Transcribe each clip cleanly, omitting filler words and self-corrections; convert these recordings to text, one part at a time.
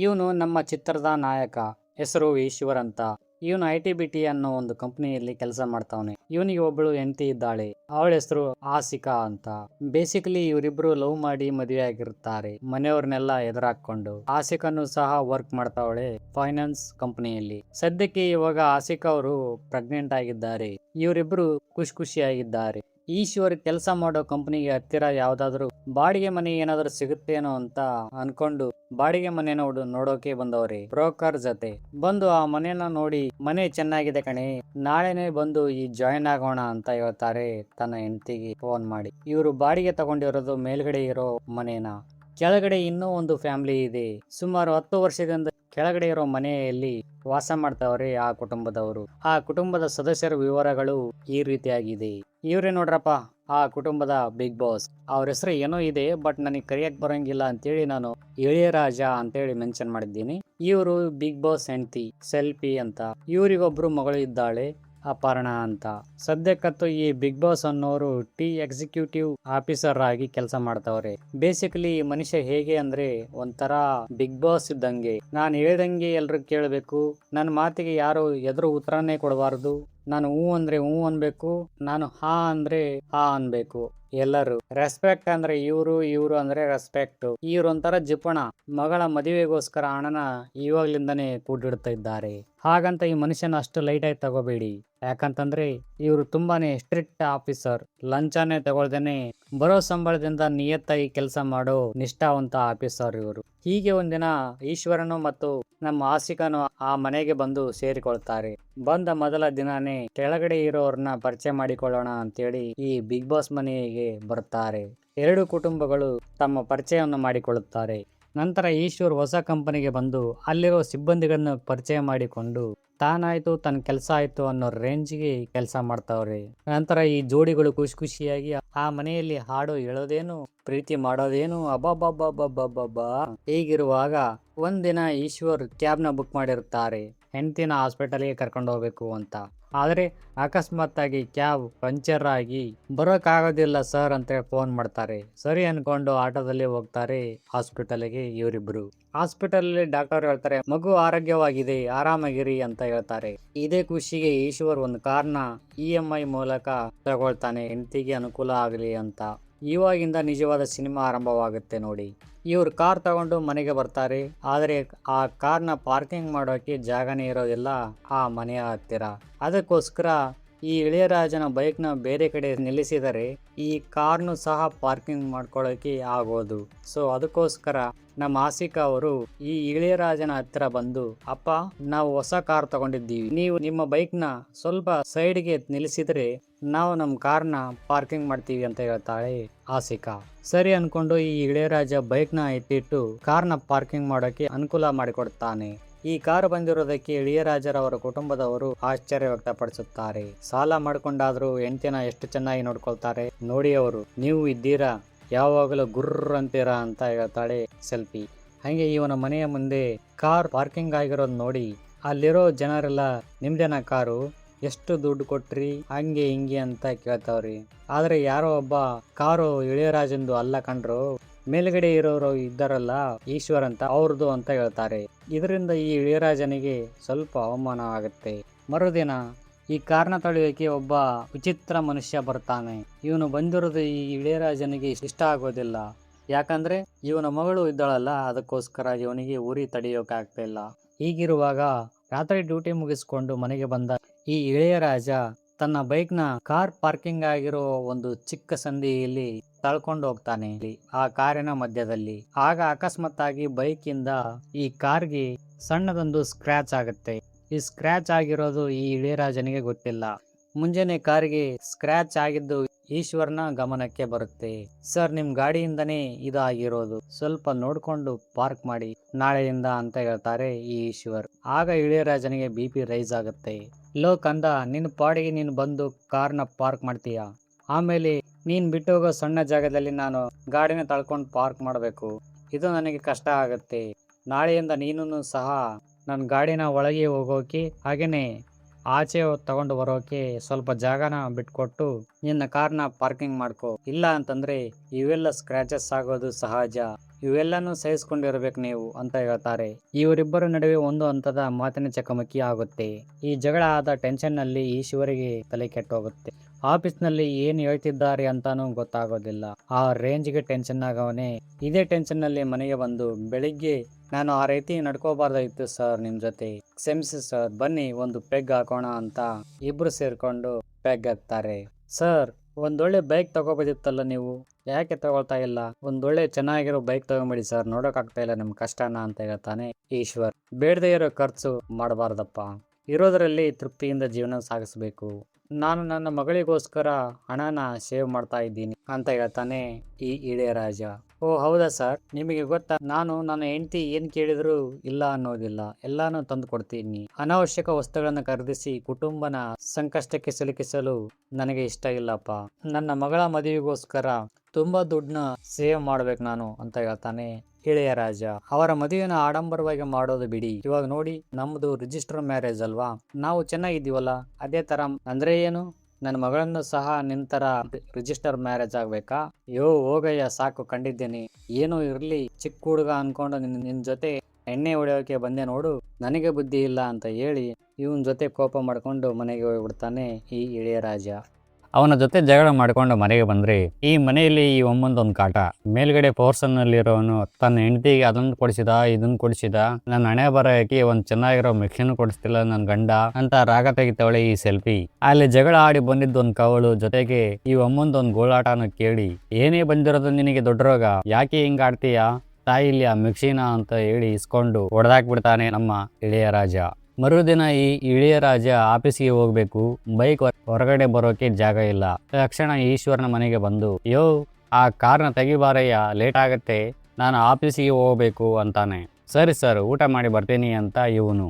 ಇವನು ನಮ್ಮ ಚಿತ್ರದ ನಾಯಕ. ಹೆಸರು ಈಶ್ವರ್ ಅಂತ. ಇವನು ITBT ಅನ್ನೋ ಒಂದು ಕಂಪನಿಯಲ್ಲಿ ಕೆಲಸ ಮಾಡ್ತಾವನೆ. ಇವನಿಗೆ ಒಬ್ಬಳು ಹೆಂಡತಿ ಇದ್ದಾಳೆ. ಅವಳ ಹೆಸರು ಆಸಿಕಾ ಅಂತ. ಬೇಸಿಕಲಿ ಇವರಿಬ್ರು ಲವ್ ಮಾಡಿ ಮದುವೆ ಆಗಿರುತ್ತಾರೆ. ಮನೆಯವ್ರನ್ನೆಲ್ಲ ಎದುರಾಕೊಂಡು. ಆಸಿಕಾನು ಸಹ ವರ್ಕ್ ಮಾಡ್ತಾವಳೆ ಫೈನಾನ್ಸ್ ಕಂಪನಿಯಲ್ಲಿ. ಸದ್ಯಕ್ಕೆ ಇವಾಗ ಆಸಿಕಾ ಅವರು ಪ್ರೆಗ್ನೆಂಟ್ ಆಗಿದ್ದಾರೆ. ಇವರಿಬ್ರು ಖುಷಿಯಾಗಿದ್ದಾರೆ. ಈಶ್ವರ್ ಕೆಲಸ ಮಾಡೋ ಕಂಪನಿಗೆ ಹತ್ತಿರ ಯಾವ್ದಾದ್ರು ಬಾಡಿಗೆ ಮನೆ ಏನಾದ್ರು ಸಿಗುತ್ತೇನೋ ಅಂತ ಅನ್ಕೊಂಡು ಬಾಡಿಗೆ ಮನೆ ನೋಡೋಕೆ ಬಂದವ್ರೆ ಬ್ರೋಕರ್ ಜೊತೆ. ಬಂದು ಆ ಮನೆನ ನೋಡಿ ಮನೆ ಚೆನ್ನಾಗಿದೆ ಕಣೆ, ನಾಳೆನೆ ಬಂದು ಈ ಜಾಯಿನ್ ಆಗೋಣ ಅಂತ ಹೇಳ್ತಾರೆ ತನ್ನ ಹೆಂಡತಿಗೆ ಫೋನ್ ಮಾಡಿ. ಇವರು ಬಾಡಿಗೆ ತಗೊಂಡಿರೋದು ಮೇಲ್ಗಡೆ ಇರೋ ಮನೇನ. ಕೆಳಗಡೆ ಇನ್ನೂ ಒಂದು ಫ್ಯಾಮಿಲಿ ಇದೆ. ಸುಮಾರು 10 ವರ್ಷದಿಂದ ಕೆಳಗಡೆ ಇರೋ ಮನೆಯಲ್ಲಿ ವಾಸ ಮಾಡ್ತಾವ್ರೆ ಆ ಕುಟುಂಬದವರು. ಆ ಕುಟುಂಬದ ಸದಸ್ಯರ ವಿವರಗಳು ಈ ರೀತಿಯಾಗಿದೆ. ಇವ್ರೇ ನೋಡ್ರಪ್ಪ ಆ ಕುಟುಂಬದ ಬಿಗ್ ಬಾಸ್. ಅವ್ರ ಹೆಸರು ಏನೋ ಇದೆ, ಬಟ್ ನನಗೆ ಕರಿಯಕ್ ಬರಂಗಿಲ್ಲ ಅಂತೇಳಿ ನಾನು ಇಳಿಯರಾಜ ಅಂತೇಳಿ ಮೆನ್ಷನ್ ಮಾಡಿದ್ದೀನಿ. ಇವರು ಬಿಗ್ ಬಾಸ್ ಹೆಂಡತಿ ಸೆಲ್ಫಿ ಅಂತ. ಇವರಿಗೊಬ್ರು ಮಗಳು ಇದ್ದಾಳೆ, ಅಪರ್ಣ ಅಂತ. ಸದ್ಯಕ್ಕಂತೂ ಈ ಬಿಗ್ ಬಾಸ್ ಅನ್ನೋರು ಎಕ್ಸಿಕ್ಯೂಟಿವ್ ಆಫೀಸರ್ ಆಗಿ ಕೆಲಸ ಮಾಡ್ತಾವ್ರೆ. ಬೇಸಿಕಲಿ ಈ ಮನುಷ್ಯ ಹೇಗೆ ಅಂದ್ರೆ ಒಂಥರ ಬಿಗ್ ಬಾಸ್ ಇದ್ದಂಗೆ. ನಾನು ಹೇಳ್ದಂಗೆ ಎಲ್ರು ಕೇಳಬೇಕು, ನನ್ನ ಮಾತಿಗೆ ಯಾರು ಎದುರು ಉತ್ತರನೇ ಕೊಡಬಾರದು. ನಾನು ಹೂ ಅಂದ್ರೆ ಹೂ ಅನ್ಬೇಕು, ನಾನು ಹಾ ಅಂದ್ರೆ ಹಾ ಅನ್ಬೇಕು. ಎಲ್ಲರೂ ರೆಸ್ಪೆಕ್ಟ್ ಅಂದ್ರೆ ಇವ್ರು ಅಂದ್ರೆ ರೆಸ್ಪೆಕ್ಟ್. ಇವ್ರೊಂಥರ ಜಿಪಣ. ಮಗಳ ಮದುವೆಗೋಸ್ಕರ ಹಣನ ಇವಾಗ್ಲಿಂದಾನೇ ಕೂಡಿಡ್ತಾ ಇದ್ದಾರೆ. ಹಾಗಂತ ಈ ಮನುಷ್ಯನ ಅಷ್ಟು ಲೈಟ್ ಆಗಿ ತಗೋಬೇಡಿ. ಯಾಕಂತಂದ್ರೆ ಇವರು ತುಂಬಾನೇ ಸ್ಟ್ರಿಕ್ಟ್ ಆಫೀಸರ್. ಲಂಚನೇ ತಗೊಳ್ದೇನೆ ಬರೋ ಸಂಬಳದಿಂದ ನಿಯತ್ತಾಗಿ ಕೆಲಸ ಮಾಡೋ ನಿಷ್ಠಾವಂತ ಆಫೀಸರ್ ಇವರು. ಹೀಗೆ ಒಂದಿನ ಈಶ್ವರನು ಮತ್ತು ನಮ್ಮ ಆಸಿಕನು ಆ ಮನೆಗೆ ಬಂದು ಸೇರಿಕೊಳ್ತಾರೆ. ಬಂದ ಮೊದಲ ದಿನಾನೇ ಕೆಳಗಡೆ ಇರೋರ್ನ ಪರಿಚಯ ಮಾಡಿಕೊಳ್ಳೋಣ ಅಂತೇಳಿ ಈ ಬಿಗ್ ಬಾಸ್ ಮನೆಗೆ ಬರ್ತಾರೆ. ಎರಡು ಕುಟುಂಬಗಳು ತಮ್ಮ ಪರಿಚಯವನ್ನು ಮಾಡಿಕೊಳ್ಳುತ್ತಾರೆ. ನಂತರ ಈಶ್ವರ್ ಹೊಸ ಕಂಪನಿಗೆ ಬಂದು ಅಲ್ಲಿರೋ ಸಿಬ್ಬಂದಿಗಳನ್ನು ಪರಿಚಯ ಮಾಡಿಕೊಂಡು ತಾನಾಯ್ತು ತನ್ನ ಕೆಲಸ ಆಯ್ತು ಅನ್ನೋ ರೇಂಜ್ಗೆ ಕೆಲಸ ಮಾಡ್ತಾವ್ರೆ. ನಂತರ ಈ ಜೋಡಿಗಳು ಖುಷಿಯಾಗಿ ಆ ಮನೆಯಲ್ಲಿ ಹಾಡು ಹೇಳೋದೇನು, ಪ್ರೀತಿ ಮಾಡೋದೇನು, ಅಬ್ಬಬ್ಬಬ್ಬಬ್ಬಬ್ಬಬ್ಬಾ. ಹೀಗಿರುವಾಗ ಒಂದಿನ ಈಶ್ವರ್ ಕ್ಯಾಬ್ನ ಬುಕ್ ಮಾಡಿರುತ್ತಾರೆ ಹೆಂಡತಿನ ಹಾಸ್ಪಿಟಲ್ಗೆ ಕರ್ಕೊಂಡು ಹೋಗ್ಬೇಕು ಅಂತ. ಆದರೆ ಅಕಸ್ಮಾತ್ ಆಗಿ ಕ್ಯಾಬ್ ಪಂಚರ್ ಆಗಿ ಬರೋಕ್ಕಾಗೋದಿಲ್ಲ ಸರ್ ಅಂತ ಫೋನ್ ಮಾಡ್ತಾರೆ. ಸರಿ ಅನ್ಕೊಂಡು ಆಟೋದಲ್ಲಿ ಹೋಗ್ತಾರೆ ಹಾಸ್ಪಿಟಲ್ಗೆ ಇವರಿಬ್ರು. ಹಾಸ್ಪಿಟಲ್ ಡಾಕ್ಟರ್ ಹೇಳ್ತಾರೆ ಮಗು ಆರೋಗ್ಯವಾಗಿದೆ, ಆರಾಮಾಗಿರಿ ಅಂತ ಹೇಳ್ತಾರೆ. ಇದೇ ಖುಷಿಗೆ ಈಶ್ವರ್ ಒಂದು ಕಾರ್ನ EMI ಮೂಲಕ ತಗೊಳ್ತಾನೆ ಹೆಂಡತಿಗೆ ಅನುಕೂಲ ಆಗಲಿ ಅಂತ. ಇವಾಗಿಂದ ನಿಜವಾದ ಸಿನಿಮಾ ಆರಂಭವಾಗುತ್ತೆ ನೋಡಿ. ಇವ್ರು ಕಾರ್ ತಗೊಂಡು ಮನೆಗೆ ಬರ್ತಾರೆ. ಆದರೆ ಆ ಕಾರ್ನ ಪಾರ್ಕಿಂಗ್ ಮಾಡೋಕೆ ಜಾಗನೇ ಇರೋದಿಲ್ಲ ಆ ಮನೆಯ ಹತ್ತಿರ. ಅದಕ್ಕೋಸ್ಕರ ಈ ಇಳಿಯರಾಜನ ಬೈಕ್ನ ಬೇರೆ ಕಡೆ ನಿಲ್ಲಿಸಿದರೆ ಈ ಕಾರ್ನು ಸಹ ಪಾರ್ಕಿಂಗ್ ಮಾಡ್ಕೊಳ್ಳೋಕೆ ಆಗೋದು. ಸೊ ಅದಕ್ಕೋಸ್ಕರ ನಮ್ಮ ಆಸಿಕಾ ಅವರು ಈ ಇಳಿಯರಾಜನ ಹತ್ತಿರ ಬಂದು, ಅಪ್ಪ ನಾವು ಹೊಸ ಕಾರ್ ತಗೊಂಡಿದ್ದೀವಿ, ನೀವು ನಿಮ್ಮ ಬೈಕ್ನ ಸ್ವಲ್ಪ ಸೈಡ್ಗೆ ನಿಲ್ಲಿಸಿದ್ರೆ ನಾವು ನಮ್ಮ ಕಾರ್ನ ಪಾರ್ಕಿಂಗ್ ಮಾಡ್ತೀವಿ ಅಂತ ಹೇಳ್ತಾಳೆ ಆಸಿಕಾ. ಸರಿ ಅನ್ಕೊಂಡು ಈ ಇಳಿಯರಾಜ ಬೈಕ್ನ ಎತ್ತಿಟ್ಟು ಕಾರ್ನ ಪಾರ್ಕಿಂಗ್ ಮಾಡೋಕೆ ಅನುಕೂಲ ಮಾಡಿಕೊಡ್ತಾನೆ. ಈ ಕಾರು ಬಂದಿರೋದಕ್ಕೆ ಇಳಿಯರಾಜರವರ ಕುಟುಂಬದವರು ಆಶ್ಚರ್ಯ ವ್ಯಕ್ತಪಡಿಸುತ್ತಾರೆ. ಸಾಲ ಮಾಡ್ಕೊಂಡಾದ್ರೂ ಹೆಂಡತಿನ ಎಷ್ಟು ಚೆನ್ನಾಗಿ ನೋಡ್ಕೊಳ್ತಾರೆ ನೋಡಿ ಅವರು. ನೀವು ಇದ್ದೀರಾ, ಯಾವಾಗಲೂ ಗುರ್ರ ಅಂತೀರಾ ಅಂತ ಹೇಳ್ತಾಳೆ ಸೆಲ್ಫಿ. ಹಂಗೆ ಇವನ ಮನೆಯ ಮುಂದೆ ಕಾರ್ ಪಾರ್ಕಿಂಗ್ ಆಗಿರೋದು ನೋಡಿ ಅಲ್ಲಿರೋ ಜನರೆಲ್ಲ ನಿಮ್ದೇನ ಕಾರು, ಎಷ್ಟು ದುಡ್ಡು ಕೊಟ್ರಿ, ಹಂಗೆ ಹಿಂಗೆ ಅಂತ ಕೇಳ್ತಾವ್ರಿ. ಆದ್ರೆ ಯಾರೋ ಒಬ್ಬ ಕಾರು ಇಳಿಯರಾಜಂದು ಅಲ್ಲ ಕಂಡ್ರು, ಮೇಲ್ಗಡೆ ಇರೋರು ಇದ್ದಾರಲ್ಲ ಈಶ್ವರ್ ಅಂತ, ಅವ್ರದ್ದು ಅಂತ ಹೇಳ್ತಾರೆ. ಇದರಿಂದ ಈ ಇಳಿಯರಾಜನಿಗೆ ಸ್ವಲ್ಪ ಅವಮಾನ ಆಗುತ್ತೆ. ಮರುದಿನ ಈ ಕಾರ್ನ ತೊಳೆಯೋಕೆ ಒಬ್ಬ ವಿಚಿತ್ರ ಮನುಷ್ಯ ಬರ್ತಾನೆ. ಇವನು ಬಂದಿರೋದು ಈ ಇಳಿಯರಾಜನಿಗೆ ಇಷ್ಟ ಆಗೋದಿಲ್ಲ. ಯಾಕಂದ್ರೆ ಇವನ ಮಗಳು ಇದ್ದಾಳಲ್ಲ, ಅದಕ್ಕೋಸ್ಕರ ಇವನಿಗೆ ಉರಿ ತಡೆಯೋಕೆ ಆಗ್ತಾ ಇಲ್ಲ. ಹೀಗಿರುವಾಗ ರಾತ್ರಿ ಡ್ಯೂಟಿ ಮುಗಿಸ್ಕೊಂಡು ಮನೆಗೆ ಬಂದ ಈ ಇಳಿಯರಾಜ ತನ್ನ ಬೈಕ್ನ ಕಾರ್ ಪಾರ್ಕಿಂಗ್ ಆಗಿರೋ ಒಂದು ಚಿಕ್ಕ ಸಂದಿಯಲ್ಲಿ ತಳ್ಕೊಂಡು ಹೋಗ್ತಾನೆ ಆ ಕಾರಿನ ಮಧ್ಯದಲ್ಲಿ. ಆಗ ಅಕಸ್ಮಾತ್ ಆಗಿ ಬೈಕ್ ಇಂದ ಈ ಕಾರ್ಗೆ ಸಣ್ಣದೊಂದು ಸ್ಕ್ರಾಚ್ ಆಗುತ್ತೆ. ಈ ಸ್ಕ್ರಾಚ್ ಆಗಿರೋದು ಈ ಇಳಿಯರಾಜನಿಗೆ ಗೊತ್ತಿಲ್ಲ. ಮುಂಜಾನೆ ಕಾರಿಗೆ ಸ್ಕ್ರಾಚ್ ಆಗಿದ್ದು ಈಶ್ವರ್ನ ಗಮನಕ್ಕೆ ಬರುತ್ತೆ. ಸರ್, ನಿಮ್ ಗಾಡಿಯಿಂದನೇ ಇದು ಆಗಿರೋದು, ಸ್ವಲ್ಪ ನೋಡ್ಕೊಂಡು ಪಾರ್ಕ್ ಮಾಡಿ ನಾಳೆಯಿಂದ ಅಂತ ಹೇಳ್ತಾರೆ ಈ ಈಶ್ವರ್. ಆಗ ಇಳಿಯರಾಜನಿಗೆ BP ರೈಸ್ ಆಗುತ್ತೆ. ಲೋ ಕಂದ, ನಿನ್ನ ಪಾಡಿಗೆ ನೀನು ಬಂದು ಕಾರ್ನ ಪಾರ್ಕ್ ಮಾಡ್ತೀಯ, ಆಮೇಲೆ ನೀನ್ ಬಿಟ್ಟೋಗೋ ಸಣ್ಣ ಜಾಗದಲ್ಲಿ ನಾನು ಗಾಡಿನ ತಳ್ಕೊಂಡು ಪಾರ್ಕ್ ಮಾಡಬೇಕು, ಇದು ನನಗೆ ಕಷ್ಟ ಆಗುತ್ತೆ. ನಾಳೆಯಿಂದ ನೀನು ಸಹ ನನ್ನ ಗಾಡಿನ ಒಳಗೆ ಹೋಗೋಕೆ ಹಾಗೇನೆ ಆಚೆ ತಗೊಂಡು ಬರೋಕೆ ಸ್ವಲ್ಪ ಜಾಗನ ಬಿಟ್ಕೊಟ್ಟು ನಿನ್ನ ಕಾರ್ನ ಪಾರ್ಕಿಂಗ್ ಮಾಡ್ಕೋ. ಇಲ್ಲ ಅಂತಂದ್ರೆ ಇವೆಲ್ಲ ಸ್ಕ್ರಾಚಸ್ ಆಗೋದು ಸಹಜ. ಇವೆಲ್ಲನೂ ಸಹಿಸ್ಕೊಂಡಿರ್ಬೇಕು ನೀವು ಅಂತ ಹೇಳ್ತಾರೆ. ಇವರಿಬ್ಬರ ನಡುವೆ ಒಂದು ಹಂತದ ಮಾತಿನ ಚಕಮಕಿ ಆಗುತ್ತೆ. ಈ ಜಗಳ ಆದ ಟೆನ್ಷನ್ ನಲ್ಲಿ ಈಶ್ವರಿಗೆ ತಲೆ ಕೆಟ್ಟೋಗುತ್ತೆ. ಆಫೀಸ್ ನಲ್ಲಿ ಏನ್ ಹೇಳ್ತಿದ್ದಾರೆ ಅಂತಾನೂ ಗೊತ್ತಾಗೋದಿಲ್ಲ. ಆ ರೇಂಜ್ಗೆ ಟೆನ್ಷನ್ ಆಗವನೇ. ಇದೇ ಟೆನ್ಷನ್ ನಲ್ಲಿ ಮನೆಗೆ ಬಂದು ಬೆಳಿಗ್ಗೆ ನಾನು ಆ ರೀತಿ ನಡ್ಕೋಬಾರ್ದಾಗಿತ್ತು ಸರ್ ನಿಮ್ ಜೊತೆ, ಕ್ಷಮಿಸಿ ಸರ್, ಬನ್ನಿ ಒಂದು ಪೆಗ್ ಹಾಕೋಣ ಅಂತ ಇಬ್ರು ಸೇರ್ಕೊಂಡು ಪೆಗ್ ಹಾಕ್ತಾರೆ. ಸರ್, ಒಂದೊಳ್ಳೆ ಬೈಕ್ ತಗೋಬೋದಿತ್ತಲ್ಲ ನೀವು, ಯಾಕೆ ತಗೊಳ್ತಾ ಇಲ್ಲ? ಒಂದೊಳ್ಳೆ ಚೆನ್ನಾಗಿರೋ ಬೈಕ್ ತಗೊಂಬಿಡಿ ಸರ್, ನೋಡೋಕ್ ಆಗ್ತಾ ಇಲ್ಲ ನಿಮ್ ಕಷ್ಟನ ಅಂತ ಹೇಳ್ತಾನೆ ಈಶ್ವರ್. ಬೇಡದೇ ಇರೋ ಖರ್ಚು ಮಾಡಬಾರ್ದಪ್ಪ, ಇರೋದ್ರಲ್ಲಿ ತೃಪ್ತಿಯಿಂದ ಜೀವನ ಸಾಗಿಸ್ಬೇಕು. ನಾನು ನನ್ನ ಮಗಳಿಗೋಸ್ಕರ ಹಣನ ಸೇವ್ ಮಾಡ್ತಾ ಇದ್ದೀನಿ ಅಂತ ಹೇಳ್ತಾನೆ ಈ ಇಳೆಯರಾಜ. ಓ ಹೌದಾ ಸರ್, ನಿಮಗೆ ಗೊತ್ತಾ, ನಾನು ನನ್ನ ಹೆಂಡತಿ ಏನ್ ಕೇಳಿದ್ರು ಇಲ್ಲ ಅನ್ನೋದಿಲ್ಲ, ಎಲ್ಲಾನು ತಂದು ಕೊಡ್ತೀನಿ. ಅನಾವಶ್ಯಕ ವಸ್ತುಗಳನ್ನು ಖರೀದಿಸಿ ಕುಟುಂಬನ ಸಂಕಷ್ಟಕ್ಕೆ ಸಿಲುಕಿಸಲು ನನಗೆ ಇಷ್ಟ ಇಲ್ಲಪ್ಪ. ನನ್ನ ಮಗಳ ಮದುವೆಗೋಸ್ಕರ ತುಂಬಾ ದುಡ್ಡನ್ನ ಸೇವ್ ಮಾಡ್ಬೇಕು ನಾನು ಅಂತ ಹೇಳ್ತಾನೆ ಇಳೆಯರಾಜ. ಅವರ ಮದುವೆನ ಆಡಂಬರವಾಗಿ ಮಾಡೋದು ಬಿಡಿ, ಇವಾಗ ನೋಡಿ ನಮ್ದು ರಿಜಿಸ್ಟರ್ ಮ್ಯಾರೇಜ್ ಅಲ್ವಾ, ನಾವು ಚೆನ್ನಾಗಿದ್ದೀವಲ್ಲ, ಅದೇ ತರ ಅಂದ್ರೆ ಏನು, ನನ್ನ ಮಗಳನ್ನು ಸಹ ನಿಂತರ ರಿಜಿಸ್ಟರ್ ಮ್ಯಾರೇಜ್ ಆಗ್ಬೇಕಾ? ಹೋಗಯ್ಯ ಸಾಕು, ಕಂಡಿದ್ದೇನೆ, ಏನೋ ಇರ್ಲಿ ಚಿಕ್ಕ ಹುಡುಗ ಅನ್ಕೊಂಡು ನಿನ್ ಜೊತೆ ಎಣ್ಣೆ ಹೊಡೆಯೋಕೆ ಬಂದೆ ನೋಡು, ನನಗೆ ಬುದ್ಧಿ ಇಲ್ಲ ಅಂತ ಹೇಳಿ ಇವನ್ ಜೊತೆ ಕೋಪ ಮಾಡ್ಕೊಂಡು ಮನೆಗೆ ಹೋಗ್ಬಿಡ್ತಾನೆ ಈ ಇಳೆಯರಾಜ. ಅವನ ಜೊತೆ ಜಗಳ ಮಾಡ್ಕೊಂಡು ಮನೆಗೆ ಬಂದ್ರೆ ಈ ಮನೆಯಲ್ಲಿ ಈ ಒಮ್ಮೊಂದೊಂದು ಕಾಟ. ಮೇಲ್ಗಡೆ ಪೋರ್ಷನ್ ನಲ್ಲಿರೋನು ತನ್ನ ಹೆಂಡತಿಗೆ ಅದನ್ನ ಕೊಡಿಸಿದ ಇದನ್ನ ಕೊಡಿಸಿದ, ನನ್ನ ಹಣೆ ಬರಕ್ಕೆ ಒಂದ್ ಚೆನ್ನಾಗಿರೋ ಮಿಕ್ಷನ್ ಕೊಡಿಸ್ತಿಲ್ಲ ನನ್ ಗಂಡ ಅಂತ ರಾಗ ತೆಗಿತಾವಳೆ ಈ ಸೆಲ್ಫಿ. ಅಲ್ಲಿ ಜಗಳ ಆಡಿ ಬಂದಿದ್ದೊಂದ್ ಕವಳು ಜೊತೆಗೆ ಈ ಒಮ್ಮೊಂದೊಂದು ಗೋಳಾಟನ ಕೇಳಿ, ಏನೇ ಬಂದಿರೋದು ನಿನಗೆ ದೊಡ್ಡ ರೋಗ, ಯಾಕೆ ಹಿಂಗ ಆಡ್ತೀಯ ತಾಯಿ ಇಲ್ಲಿ ಆ ಮಿಕ್ಸಿನ ಅಂತ ಹೇಳಿ ಇಸ್ಕೊಂಡು ಹೊಡೆದಾಕ್ಬಿಡ್ತಾನೆ ನಮ್ಮ ಇಳೆಯರಾಜ. ಮರುದಿನ ಈ ಇಳೆಯರಾಜ ಆಫೀಸಿಗೆ ಹೋಗ್ಬೇಕು, ಬೈಕ್ ಹೊರಗಡೆ ಬರೋಕೆ ಜಾಗ ಇಲ್ಲ. ತಕ್ಷಣ ಈಶ್ವರನ ಮನೆಗೆ ಬಂದು, ಆ ಕಾರ್ನ ತೆಗಿಬಾರಯ್ಯ, ಲೇಟ್ ಆಗತ್ತೆ, ನಾನು ಆಫೀಸಿಗೆ ಹೋಗ್ಬೇಕು ಅಂತಾನೆ. ಸರಿ ಸರ್, ಊಟ ಮಾಡಿ ಬರ್ತೀನಿ ಅಂತ ಇವನು.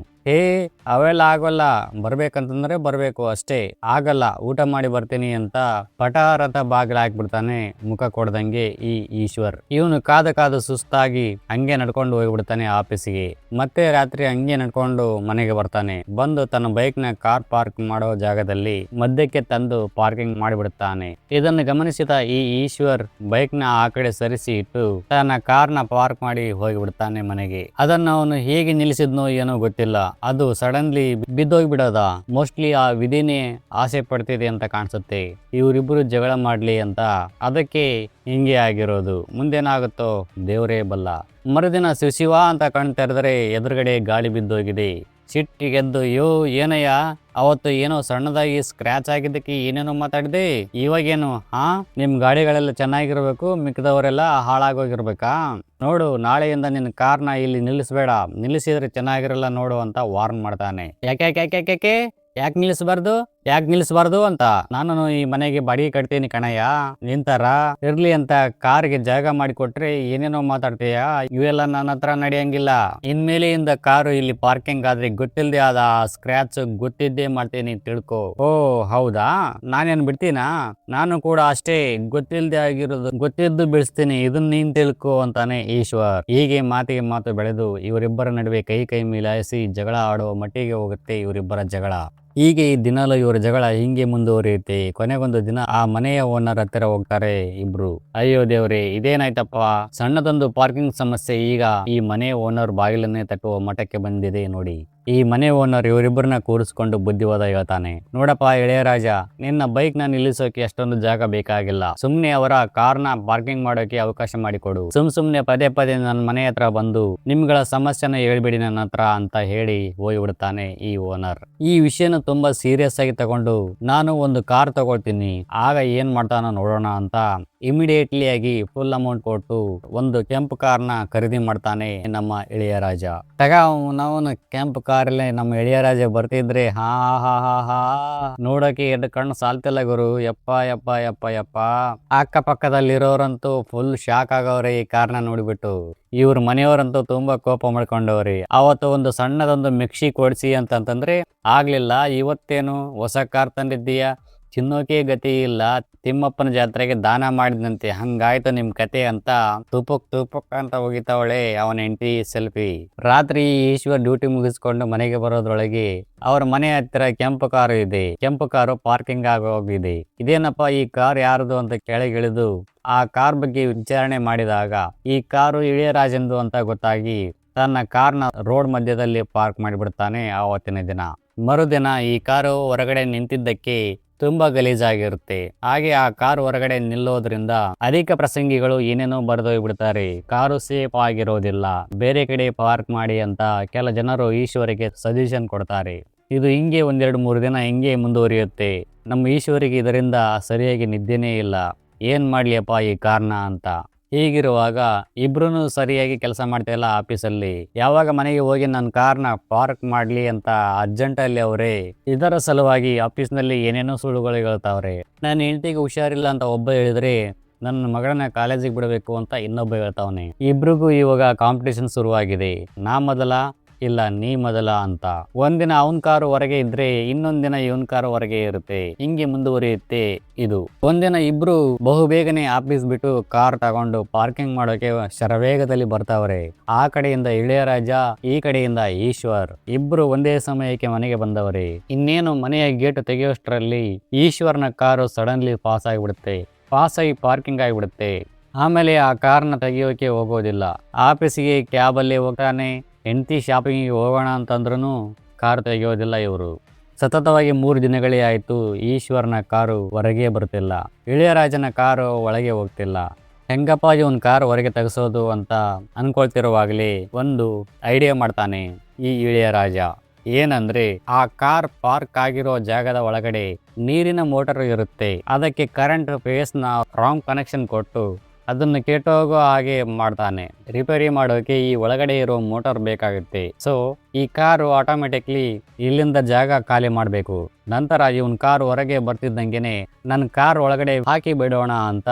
ಅವೆಲ್ಲ ಆಗೋಲ್ಲ, ಬರ್ಬೇಕಂತಂದ್ರೆ ಬರ್ಬೇಕು ಅಷ್ಟೇ, ಆಗಲ್ಲ, ಊಟ ಮಾಡಿ ಬರ್ತೀನಿ ಅಂತ ಪಟಾರತ ಬಾಗಿಲು ಹಾಕ್ಬಿಡ್ತಾನೆ ಮುಖ ಕೊಡ್ದಂಗೆ ಈ ಈಶ್ವರ್. ಇವನು ಕಾದು ಸುಸ್ತಾಗಿ ಹಂಗೆ ನಡ್ಕೊಂಡು ಹೋಗ್ಬಿಡ್ತಾನೆ ಆಫೀಸಿಗೆ. ಮತ್ತೆ ರಾತ್ರಿ ಹಂಗೆ ನಡ್ಕೊಂಡು ಮನೆಗೆ ಬರ್ತಾನೆ. ಬಂದು ತನ್ನ ಬೈಕ್ ನ ಕಾರ್ ಪಾರ್ಕ್ ಮಾಡೋ ಜಾಗದಲ್ಲಿ ಮಧ್ಯಕ್ಕೆ ತಂದು ಪಾರ್ಕಿಂಗ್ ಮಾಡಿಬಿಡ್ತಾನೆ. ಇದನ್ನು ಗಮನಿಸಿದ ಈ ಈಶ್ವರ್ ಬೈಕ್ ನ ಆ ಕಡೆ ಸರಿಸಿ ಇಟ್ಟು ತನ್ನ ಕಾರ್ನ ಪಾರ್ಕ್ ಮಾಡಿ ಹೋಗಿಬಿಡ್ತಾನೆ ಮನೆಗೆ. ಅದನ್ನು ಅವನು ಹೇಗೆ ನಿಲ್ಲಿಸಿದ್ನೋ ಏನೋ ಗೊತ್ತಿಲ್ಲ, ಅದು ಸಡನ್ಲಿ ಬಿದ್ದೋಗ್ಬಿಡೋದ. ಮೋಸ್ಟ್ಲಿ ಆ ವಿಧಿನೇ ಆಸೆ ಪಡ್ತಿದೆ ಅಂತ ಕಾಣಿಸುತ್ತೆ, ಇವರಿಬ್ರು ಜಗಳ ಮಾಡ್ಲಿ ಅಂತ, ಅದಕ್ಕೆ ಹಿಂಗೆ ಆಗಿರೋದು. ಮುಂದೇನಾಗುತ್ತೋ ದೇವರೇ ಬಲ್ಲ. ಮರುದಿನ ಶಿವ ಅಂತ ಕಣ್ ತೆರೆದರೆ ಎದುರುಗಡೆ ಗಾಳಿ ಬಿದ್ದೋಗಿದೆ. ಸಿಟ್ಟಿಗೆದ್ದು, ಏನಯ್ಯ ಅವತ್ತು ಏನೋ ಸಣ್ಣದಾಗಿ ಸ್ಕ್ರಾಚ್ ಆಗಿದ್ದಕ್ಕೆ ಏನೇನೋ ಮಾತಾಡಿದೆ, ಇವಾಗೇನು ನಿಮ್ ಗಾಡಿಗಳೆಲ್ಲ ಚೆನ್ನಾಗಿರ್ಬೇಕು, ಮಿಕ್ಕದವರೆಲ್ಲ ಹಾಳಾಗೋಗಿರ್ಬೇಕಾ? ನೋಡು, ನಾಳೆಯಿಂದ ನಿನ್ನ ಕಾರ್ನ ಇಲ್ಲಿ ನಿಲ್ಲಿಸ್ಬೇಡ, ನಿಲ್ಲಿಸಿದ್ರೆ ಚೆನ್ನಾಗಿರಲ್ಲ ನೋಡು ಅಂತ ವಾರ್ನ್ ಮಾಡ್ತಾನೆ. ಯಾಕೆ ನಿಲ್ಲಿಸಬಾರ್ದು ಅಂತ ನಾನು ಈ ಮನೆಗೆ ಬಾಡಿಗೆ ಕಟ್ತೀನಿ ಕಣಯ್ಯ, ನಿಂತಾರ ಇರ್ಲಿ ಅಂತ ಕಾರ್ಗೆ ಜಾಗ ಮಾಡಿಕೊಟ್ರೆ ಏನೇನೋ ಮಾತಾಡ್ತೀಯ, ಇವೆಲ್ಲ ನನ್ನ ಹತ್ರ ನಡೆಯಂಗಿಲ್ಲ. ಇನ್ಮೇಲೆಯಿಂದ ಕಾರು ಇಲ್ಲಿ ಪಾರ್ಕಿಂಗ್ ಆದ್ರೆ ಗೊತ್ತಿಲ್ದೆ ಆದ ಸ್ಕ್ರಾಚ್ ಗೊತ್ತಿದ್ದೇ ಮಾಡ್ತೀನಿ ತಿಳ್ಕೊ. ಓ ಹೌದಾ, ನಾನೇನ್ ಬಿಡ್ತೀನಾ? ನಾನು ಕೂಡ ಅಷ್ಟೇ, ಗೊತ್ತಿಲ್ದೆ ಆಗಿರೋದು ಗೊತ್ತಿದ್ದು ಬಿಡಿಸ್ತೀನಿ, ಇದನ್ನ ನೀನ್ ತಿಳ್ಕೊ ಅಂತಾನೆ ಈಶ್ವರ್. ಹೀಗೆ ಮಾತಿಗೆ ಮಾತು ಬೆಳೆದು ಇವರಿಬ್ಬರ ನಡುವೆ ಕೈ ಮಿಲಾಯಿಸಿ ಜಗಳ ಆಡುವ ಮಟ್ಟಿಗೆ ಹೋಗುತ್ತೆ ಇವರಿಬ್ಬರ ಜಗಳ. ಹೀಗೆ ಈ ದಿನಲೂ ಇವರ ಜಗಳ ಹಿಂಗೆ ಮುಂದುವರಿಯುತ್ತೆ. ಕೊನೆಗೊಂದು ದಿನ ಆ ಮನೆಯ ಓನರ್ ಹತ್ತಿರ ಹೋಗ್ತಾರೆ ಇಬ್ರು. ಅಯ್ಯೋ ದೇವ್ರೆ, ಇದೇನಾಯ್ತಪ್ಪ, ಸಣ್ಣದೊಂದು ಪಾರ್ಕಿಂಗ್ ಸಮಸ್ಯೆ ಈಗ ಈ ಮನೆ ಓನರ್ ಬಾಗಿಲನ್ನೇ ತಟ್ಟುವ ಮಠಕ್ಕೆ ಬಂದಿದೆ ನೋಡಿ. ಈ ಮನೆ ಓನರ್ ಇವರಿಬ್ಬರನ್ನ ಕೂರಿಸ್ಕೊಂಡು ಬುದ್ಧಿವಾದ ಹೇಳ್ತಾನೆ. ನೋಡಪ್ಪ ಇಳೆಯರಾಜ, ನಿನ್ನ ಬೈಕ್ ನ ನಿಲ್ಲಿಸೋಕೆ ಅಷ್ಟೊಂದು ಜಾಗ ಬೇಕಾಗಿಲ್ಲ, ಸುಮ್ನೆ ಅವರ ಕಾರ್ನ ಪಾರ್ಕಿಂಗ್ ಮಾಡೋಕೆ ಅವಕಾಶ ಮಾಡಿಕೊಡು. ಸುಮ್ನೆ ಪದೇ ನನ್ನ ಮನೆ ಹತ್ರ ಬಂದು ನಿಮ್ಗಳ ಸಮಸ್ಯೆನ ಹೇಳ್ಬಿಡಿ ನನ್ನ ಹತ್ರ ಅಂತ ಹೇಳಿ ಹೋಗ್ಬಿಡ್ತಾನೆ ಈ ಓನರ್. ಈ ವಿಷಯನ ತುಂಬಾ ಸೀರಿಯಸ್ ಆಗಿ ತಗೊಂಡು, ನಾನು ಒಂದು ಕಾರ್ ತಗೊಳ್ತೀನಿ, ಆಗ ಏನ್ ಮಾಡ್ತಾನೋ ನೋಡೋಣ ಅಂತ ಇಮಿಡಿಯೇಟ್ಲಿ ಆಗಿ ಫುಲ್ ಅಮೌಂಟ್ ಕೊಟ್ಟು ಒಂದು ಕೆಂಪು ಕಾರ್ನ ಖರೀದಿ ಮಾಡ್ತಾನೆ ನಮ್ಮ ಇಳೆಯರಾಜ. ಅವನು ಕೆಂಪು ಕಾರಲ್ಲೇ ನಮ್ಮ ಇಳೆಯರಾಜ ಬರ್ತಿದ್ರೆ ನೋಡೋಕೆ ಎದ್ದು ಕಣ್ಣು ಸಾಲ್ತಿಲ್ಲ ಗುರು. ಯಪ್ಪ ಅಕ್ಕಪಕ್ಕದಲ್ಲಿರೋರಂತೂ ಫುಲ್ ಶಾಕ್ ಆಗವ್ರೆ ಈ ಕಾರ್ನ ನೋಡ್ಬಿಟ್ಟು. ಇವ್ರ ಮನೆಯವರಂತೂ ತುಂಬಾ ಕೋಪ ಮಾಡ್ಕೊಂಡವ್ರಿ. ಅವತ್ತು ಒಂದು ಸಣ್ಣದೊಂದು ಮಿಕ್ಸಿ ಕೊಡ್ಸಿ ಅಂತಂತಂದ್ರೆ ಆಗ್ಲಿಲ್ಲ, ಇವತ್ತೇನು ಹೊಸ ಕಾರ್ ತಂದಿದ್ದೀಯಾ, ಚಿನ್ನೋಕೆ ಗತಿ ಇಲ್ಲ, ತಿಮ್ಮಪ್ಪನ ಜಾತ್ರೆಗೆ ದಾನ ಮಾಡಿದಂತೆ, ಹಂಗಾಯ್ತು ನಿಮ್ ಕತೆ ಅಂತ ತುಪುಕ್ ಅಂತ ಹೋಗಿತಾವಳೆ ಅವನ ಹೆಂಡತಿ ಸೆಲ್ಫಿ. ರಾತ್ರಿ ಈಶ್ವರ್ ಡ್ಯೂಟಿ ಮುಗಿಸ್ಕೊಂಡು ಮನೆಗೆ ಬರೋದ್ರೊಳಗೆ ಅವ್ರ ಮನೆ ಹತ್ತಿರ ಕೆಂಪು ಕಾರು ಇದೆ. ಕೆಂಪು ಕಾರು ಪಾರ್ಕಿಂಗ್ ಆಗಿ ಹೋಗಿದೆ. ಇದೇನಪ್ಪ ಈ ಕಾರ್ ಯಾರದು ಅಂತ ಕೆಳಗಿಳಿದು ಆ ಕಾರ್ ಬಗ್ಗೆ ವಿಚಾರಣೆ ಮಾಡಿದಾಗ ಈ ಕಾರು ಇಳೆಯರಾಜಂದು ಅಂತ ಗೊತ್ತಾಗಿ ತನ್ನ ಕಾರ್ನ ರೋಡ್ ಮಧ್ಯದಲ್ಲಿ ಪಾರ್ಕ್ ಮಾಡಿಬಿಡ್ತಾನೆ ಆವತ್ತಿನ ದಿನ. ಮರುದಿನ ಈ ಕಾರು ಹೊರಗಡೆ ನಿಂತಿದ್ದಕ್ಕೆ ತುಂಬಾ ಗಲೀಜಾಗಿರುತ್ತೆ. ಹಾಗೆ ಆ ಕಾರ್ ಹೊರಗಡೆ ನಿಲ್ಲೋದ್ರಿಂದ ಅಧಿಕ ಪ್ರಸಂಗಿಗಳು ಏನೇನೋ ಬರೆದೋಗ್ಬಿಡ್ತಾರೆ. ಕಾರು ಸೇಫ್ ಆಗಿರೋದಿಲ್ಲ, ಬೇರೆ ಕಡೆ ಪಾರ್ಕ್ ಮಾಡಿ ಅಂತ ಕೆಲ ಜನರು ಈಶ್ವರಿಗೆ ಸಜೆಷನ್ ಕೊಡ್ತಾರೆ. ಇದು ಹಿಂಗೆ 1-2-3 ದಿನ ಹಿಂಗೆ ಮುಂದುವರಿಯುತ್ತೆ. ನಮ್ಮ ಈಶ್ವರಿಗೆ ಇದರಿಂದ ಸರಿಯಾಗಿ ನಿದ್ದೆನೇ ಇಲ್ಲ, ಏನ್ ಮಾಡ್ಲಿಯಪ್ಪ ಈ ಕಾರ್ನ ಅಂತ. ಹೀಗಿರುವಾಗ ಇಬ್ರು ಸರಿಯಾಗಿ ಕೆಲಸ ಮಾಡ್ತಿಲ್ಲ ಆಫೀಸಲ್ಲಿ. ಯಾವಾಗ ಮನೆಗೆ ಹೋಗಿ ನನ್ನ ಕಾರ್ನ ಪಾರ್ಕ್ ಮಾಡ್ಲಿ ಅಂತ ಅರ್ಜೆಂಟಲ್ಲಿ ಅವರೇ. ಇದರ ಸಲುವಾಗಿ ಆಫೀಸ್ನಲ್ಲಿ ಏನೇನೋ ಸುಳ್ಳುಗಳು ಹೇಳ್ತಾವ್ರೆ. ನನ್ನ ಹೆಂಡತಿಗೆ ಹುಷಾರಿಲ್ಲ ಅಂತ ಒಬ್ಬ ಹೇಳಿದ್ರೆ, ನನ್ನ ಮಗಳನ್ನ ಕಾಲೇಜಿಗೆ ಬಿಡಬೇಕು ಅಂತ ಇನ್ನೊಬ್ಬ ಹೇಳ್ತಾವನೆ. ಇಬ್ರಿಗೂ ಇವಾಗ ಕಾಂಪಿಟೇಷನ್ ಶುರುವಾಗಿದೆ. ನಾ ಮೊದಲ ಇಲ್ಲ ನೀ ಮೊದಲ ಅಂತ. ಒಂದಿನ ಅವನ್ ಕಾರು ಹೊರಗೆ ಇದ್ರೆ ಇನ್ನೊಂದ್ ದಿನ ಇವನ್ ಕಾರು ಹೊರಗೆ ಇರುತ್ತೆ. ಹಿಂಗೆ ಮುಂದುವರಿಯುತ್ತೆ ಇದು. ಒಂದಿನ ಇಬ್ರು ಬಹುಬೇಗನೆ ಆಫೀಸ್ ಬಿಟ್ಟು ಕಾರ್ ತಗೊಂಡು ಪಾರ್ಕಿಂಗ್ ಮಾಡೋಕೆ ಶರವೇಗದಲ್ಲಿ ಬರ್ತಾವ್ರೆ. ಆ ಕಡೆಯಿಂದ ಇಳೆಯರಾಜ, ಈ ಕಡೆಯಿಂದ ಈಶ್ವರ್. ಇಬ್ರು ಒಂದೇ ಸಮಯಕ್ಕೆ ಮನೆಗೆ ಬಂದವರೇ. ಇನ್ನೇನು ಮನೆಯ ಗೇಟ್ ತೆಗೆಯೋಷ್ಟರಲ್ಲಿ ಈಶ್ವರ್ನ ಕಾರು ಸಡನ್ಲಿ ಪಾಸ್ ಆಗಿಬಿಡುತ್ತೆ. ಪಾಸ್ ಆಗಿ ಪಾರ್ಕಿಂಗ್ ಆಗಿಬಿಡುತ್ತೆ. ಆಮೇಲೆ ಆ ಕಾರ್ನ ತೆಗೆಯೋಕೆ ಹೋಗೋದಿಲ್ಲ. ಆಫೀಸಿಗೆ ಕ್ಯಾಬಲ್ಲಿ ಹೋಗ್ತಾನೆ. ಹೆಂಡತಿ ಶಾಪಿಂಗಿಗೆ ಹೋಗೋಣ ಅಂತಂದ್ರೂ ಕಾರು ತೆಗೆಯೋದಿಲ್ಲ ಇವರು. ಸತತವಾಗಿ 3 ದಿನಗಳೇ ಆಯಿತು. ಈಶ್ವರ್ನ ಕಾರು ಹೊರಗೆ ಬರ್ತಿಲ್ಲ, ಇಳೆಯರಾಜನ ಕಾರು ಒಳಗೆ ಹೋಗ್ತಿಲ್ಲ. ಹೆಂಗಪ್ಪ ಇವನ್ ಕಾರು ಹೊರಗೆ ತೆಗೆಸೋದು ಅಂತ ಅನ್ಕೊಳ್ತಿರುವಾಗಲೇ ಒಂದು ಐಡಿಯಾ ಮಾಡ್ತಾನೆ ಈ ಇಳೆಯರಾಜ. ಏನಂದ್ರೆ, ಆ ಕಾರ್ ಪಾರ್ಕ್ ಆಗಿರೋ ಜಾಗದ ಒಳಗಡೆ ನೀರಿನ ಮೋಟರ್ ಇರುತ್ತೆ. ಅದಕ್ಕೆ ಕರೆಂಟ್ ಫೇಸ್ನ ರಾಂಗ್ ಕನೆಕ್ಷನ್ ಕೊಟ್ಟು ಅದನ್ನು ಕೆಟ್ಟೋಗೋ ಹಾಗೆ ಮಾಡ್ತಾನೆ. ರಿಪೇರಿ ಮಾಡೋಕೆ ಈ ಒಳಗಡೆ ಇರೋ ಮೋಟಾರ್ ಬೇಕಾಗುತ್ತೆ. ಸೊ ಈ ಕಾರು ಆಟೋಮೆಟಿಕ್ಲಿ ಇಲ್ಲಿಂದ ಜಾಗ ಖಾಲಿ ಮಾಡಬೇಕು. ನಂತರ ಇವನ್ ಕಾರ್ ಹೊರಗೆ ಬರ್ತಿದ್ದಂಗೆನೆ ನನ್ನ ಕಾರ್ ಒಳಗಡೆ ಹಾಕಿ ಬಿಡೋಣ ಅಂತ